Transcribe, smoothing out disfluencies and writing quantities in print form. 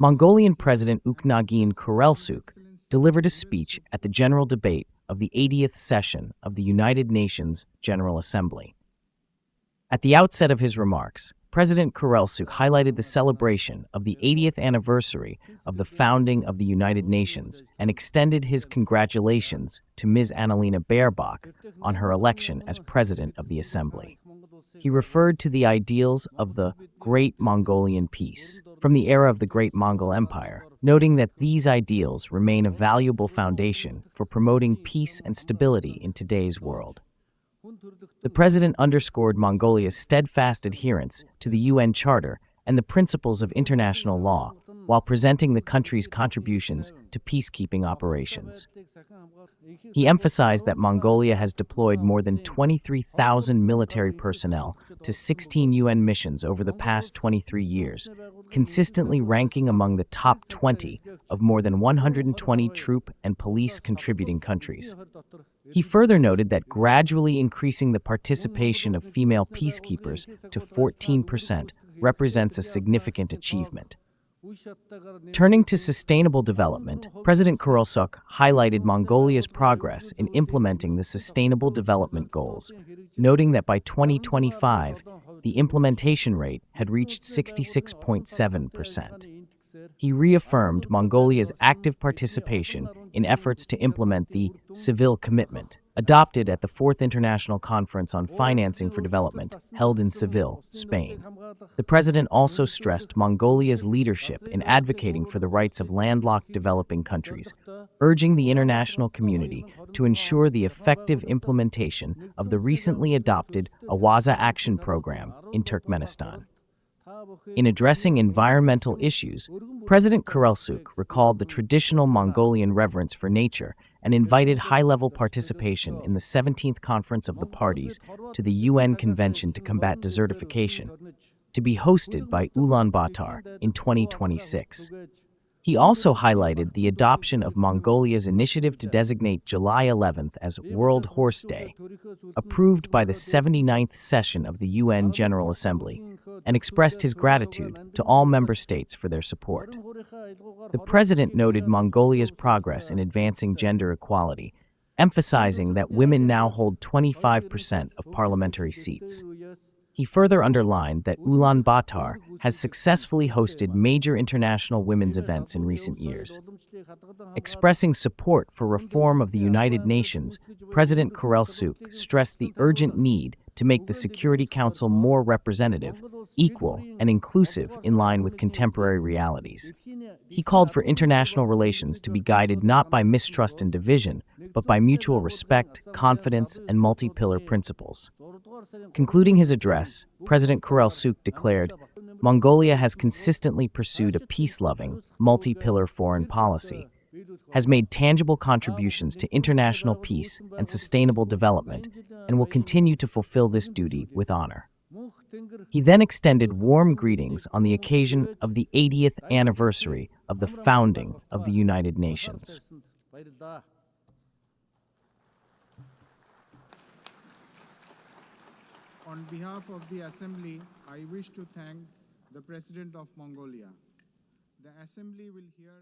Mongolian President U.Khurelsukh delivered a speech at the general debate of the 80th session of the United Nations General Assembly. At the outset of his remarks, President Khurelsukh highlighted the celebration of the 80th anniversary of the founding of the United Nations and extended his congratulations to Ms. Annalena Baerbock on her election as President of the Assembly. He referred to the ideals of the Great Mongolian Peace from the era of the Great Mongol Empire, noting that these ideals remain a valuable foundation for promoting peace and stability in today's world. The president underscored Mongolia's steadfast adherence to the UN Charter and the principles of international law, while presenting the country's contributions to peacekeeping operations. He emphasized that Mongolia has deployed more than 23,000 military personnel to 16 UN missions over the past 23 years, consistently ranking among the top 20 of more than 120 troop and police contributing countries. He further noted that gradually increasing the participation of female peacekeepers to 14% represents a significant achievement. Turning to sustainable development, President Khurelsukh highlighted Mongolia's progress in implementing the Sustainable Development Goals, noting that by 2025, the implementation rate had reached 66.7%. He reaffirmed Mongolia's active participation in efforts to implement the Seville Commitment, adopted at the 4th International Conference on Financing for Development, held in Seville, Spain. The president also stressed Mongolia's leadership in advocating for the rights of landlocked developing countries, urging the international community to ensure the effective implementation of the recently adopted Awaza Action Program in Turkmenistan. In addressing environmental issues, President Khurelsukh recalled the traditional Mongolian reverence for nature and invited high-level participation in the 17th Conference of the Parties to the UN Convention to Combat Desertification, to be hosted by Ulaanbaatar in 2026. He also highlighted the adoption of Mongolia's initiative to designate July 11th as World Horse Day, approved by the 79th session of the UN General Assembly, and expressed his gratitude to all member states for their support. The president noted Mongolia's progress in advancing gender equality, emphasizing that women now hold 25% of parliamentary seats. He further underlined that Ulaanbaatar has successfully hosted major international women's events in recent years. Expressing support for reform of the United Nations, President Khurelsukh stressed the urgent need to make the Security Council more representative, equal, and inclusive in line with contemporary realities. He called for international relations to be guided not by mistrust and division, but by mutual respect, confidence, and multi-pillar principles. Concluding his address, President Khurelsukh declared, "Mongolia has consistently pursued a peace-loving, multi-pillar foreign policy, has made tangible contributions to international peace and sustainable development, and will continue to fulfill this duty with honor." He then extended warm greetings on the occasion of the 80th anniversary of the founding of the United Nations. On behalf of the Assembly, I wish to thank the President of Mongolia. The Assembly will hear